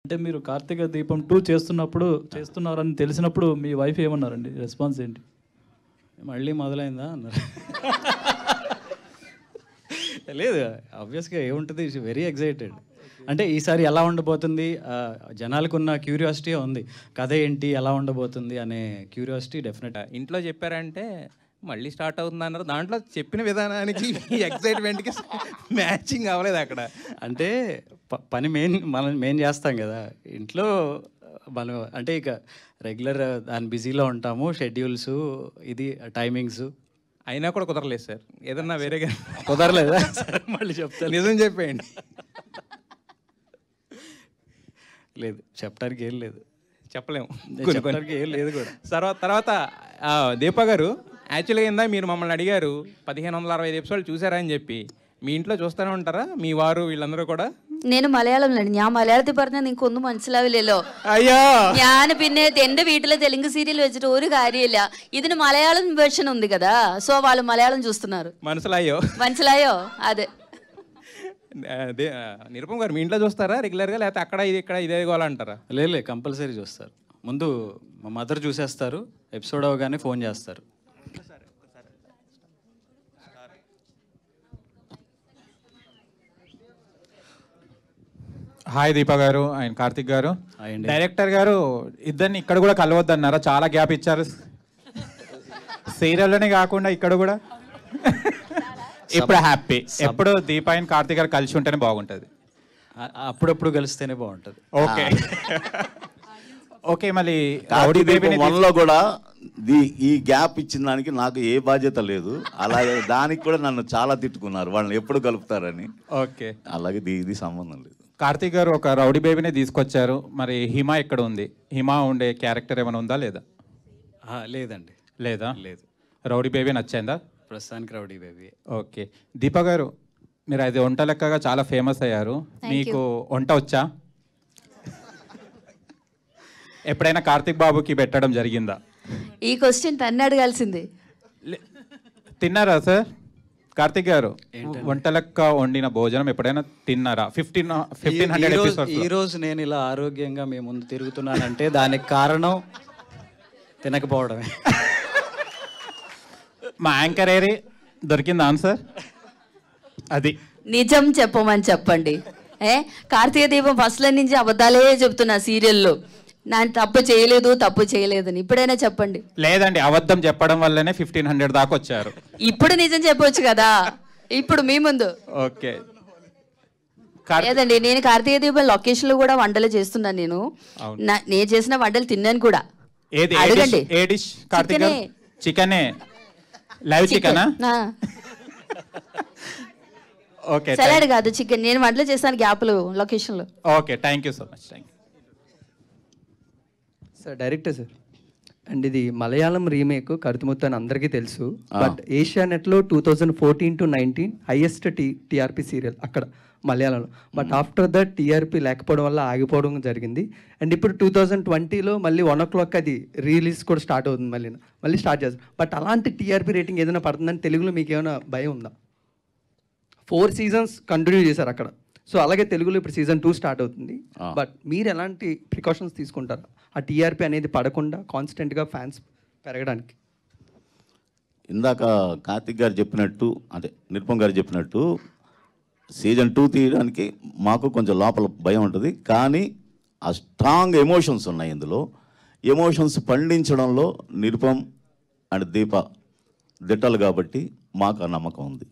అంటే మీరు కార్తీక దీపం 2 చేస్తున్నారని తెలిసినప్పుడు మీ వైఫ్ ఏమన్నారండి? రెస్పాన్స్ ఏంటి? మళ్ళీ మొదలైందా అన్నారు. లేదు, ఆబ్వియస్గా ఏముంటుంది, వెరీ ఎక్సైటెడ్. అంటే ఈసారి ఎలా ఉండబోతుంది, జనాలకు ఉన్న క్యూరియాసిటీ ఉంది, కథ ఏంటి, ఎలా ఉండబోతుంది అనే క్యూరియాసిటీ డెఫినెట్. ఇంట్లో చెప్పారంటే మళ్ళీ స్టార్ట్ అవుతుంది అన్నారు. దాంట్లో చెప్పిన విధానానికి ఎక్సైట్మెంట్కి మ్యాచింగ్ అవ్వలేదు అక్కడ. అంటే పని మనం చేస్తాం కదా ఇంట్లో, మనం అంటే ఇక రెగ్యులర్ దాని బిజీలో ఉంటాము, షెడ్యూల్స్, ఇది టైమింగ్స్ అయినా కూడా కుదరలేదు సార్. ఏదన్నా వేరేగా కుదరలేదా? సరే మళ్ళీ చెప్తాను. నిజం చెప్పేయండి. లేదు, చెప్పడానికి ఏం లేదు, చెప్పలేము, చెప్పడానికి ఏం లేదు కూడా. తర్వాత దీప గారు, యాక్చువల్గా ఏందా మీరు మమ్మల్ని అడిగారు 1565 ఎపిసోడ్లు చూసారా అని చెప్పి. మీ ఇంట్లో చూస్తూనే ఉంటారా మీ వారు വീళ్ళందరൂ కూడా? నేను മലയാളം ഞാൻ മലയാളത്തിൽ പറഞ്ഞാൽ നിങ്ങൾക്ക് ഒന്നും മനസ്സിലാവില്ലല്ലോ. അയ്യോ, ഞാൻ പിന്നെ എന്റെ വീട്ടിലെ തെലുങ്ക് సీరియల్ వెచ్చిട്ട് ഒരു കാര്യമില്ല. ഇതിന് మలయాళం వెర్షన్ ఉంది కదా, సో వాళ్ళు మలయాళం చూస్తున్నారు. మనసులాయో అదే. నిరుపమ్ గారు మీ ఇంట్లో చూస్తారా రెగ్యులర్గా, లేకపోతే అక్కడ ఇది ఇక్కడ ఇదే గోలంటారా? లేదు, కంపల్సరీ చూస్తారు. ముందు మా మదర్ చూసేస్తారు, ఎపిసోడ్ అవగానే ఫోన్ చేస్తారు. హాయ్ దీప గారు అండ్ కార్తిక్ గారు. డైరెక్టర్ గారు ఇద్దరిని ఇక్కడ కూడా కలవద్దన్నారా? చాలా గ్యాప్ ఇచ్చారు సీరియల్లోనే కాకుండా ఇక్కడ కూడా. ఇప్పుడు హ్యాపీ, ఎప్పుడు దీప అండ్ కార్తిక్ గారు కలిసి ఉంటేనే బాగుంటుంది. అప్పుడప్పుడు కలిస్తేనే బాగుంటుంది. Okay okay. మళ్ళీ మనలో కూడా ఈ గ్యాప్ ఇచ్చిన దానికి నాకు ఏ బాధ్యత లేదు. అలాగే దానికి కూడా నన్ను చాలా తిట్టుకున్నారు, వాళ్ళని ఎప్పుడు కలుపుతారని. ఓకే, అలాగే ఇది సంబంధం లేదు. కార్తిక్ గారు ఒక రౌడీ బేబీని తీసుకొచ్చారు, మరి హిమ ఎక్కడ ఉంది? హిమ ఉండే క్యారెక్టర్ ఏమైనా ఉందా లేదా? లేదండి. లేదా? లేదు. రౌడీ బేబీ నచ్చిందా? ప్రస్తుతానికి రౌడీ బేబీ. ఓకే. దీప గారు, మీరు అది వంట లెక్కగా చాలా ఫేమస్ అయ్యారు, మీకు వంట వచ్చా? ఎప్పుడైనా కార్తిక్ బాబుకి పెట్టడం జరిగిందా? ఈ క్వశ్చన్ తన్ను అడగాల్సింది. తిన్నారా సార్? కార్తిక్ గారు, వంట లెక్క వండిన భోజనం ఎప్పుడైనా తిన్నారా? 1500 ఎపిసోడ్స్. ఈ రోజు నేను ఇలా ఆరోగ్యంగా మీ ముందు తిరుగుతున్నానంటే దానికి కారణం తినకపోవడమే. మా యాంకర్ ఏరి దొరికింది ఆన్సర్. అది నిజం చెప్పమని చెప్పండి. కార్తీక దీపం ఫస్ట్లో నుంచి అబద్ధాలే చెప్తున్నా సీరియల్లో. నేను తప్పు చేయలేదని ఇప్పుడైనా చెప్పండి. లేదండి, అబద్ధం చెప్పడం వల్లనే 1500 దాకా వచ్చారు. ఇప్పుడు నిజం చెప్పవచ్చు కదా, ఇప్పుడు మీ ముందు. ఓకే. లేదండి, నేను కార్తీక దీపం లొకేషన్ లో కూడా వంటలు చేస్తున్నాను. నేను చేసిన వంటలు తిన్నాను కూడా. అడగండి. ఏ డిష్ కార్తీక్ గారు? చికెనే, లైవ్ చికెనా? ఓకే, సలాడ్ కాదు, చికెన్. నేను వంటలు చేస్తాను గ్యాప్లు లొకేషన్ లో. Okay, thank you so much. Sir director sir, and ఇది మలయాళం రీమేక్ కరుతుముత్తు అని అందరికీ తెలుసు. బట్ ఏషియానెట్లో 2014 to 19 హైయెస్ట్ టీఆర్పీ సీరియల్ అక్కడ మలయాళంలో. బట్ ఆఫ్టర్ దట్ టీఆర్పీ లేకపోవడం వల్ల ఆగిపోవడం జరిగింది. అండ్ ఇప్పుడు 2020లో మళ్ళీ 1 o'clock అది రిలీజ్ కూడా స్టార్ట్ అవుతుంది, మళ్ళీ స్టార్ట్ చేస్తారు. బట్ అలాంటి టీఆర్పీ రేటింగ్ ఏదైనా పడుతుందని తెలుగులో మీకు ఏమైనా భయం ఉందా? 4 seasons కంటిన్యూ చేశారు అక్కడ, సో అలాగే తెలుగులో ఇప్పుడు సీజన్ 2 స్టార్ట్ అవుతుంది. బట్ మీరు ఎలాంటి ప్రికాషన్స్ తీసుకుంటారు ఆ టీఆర్పీ అనేది పడకుండా కాన్స్టెంట్గా ఫ్యాన్స్ పెరగడానికి? ఇందాక కార్తిక్ గారు చెప్పినట్టు, అంటే నిరుపమ్ గారు చెప్పినట్టు, సీజన్ 2 తీయడానికి మాకు కొంచెం లోపల భయం ఉంటుంది. కానీ ఆ స్ట్రాంగ్ ఎమోషన్స్ ఉన్నాయి ఇందులో. ఎమోషన్స్ పండించడంలో నిరుపమ్ అండ్ దీప దిట్టలు కాబట్టి మాకు ఆ నమ్మకం ఉంది.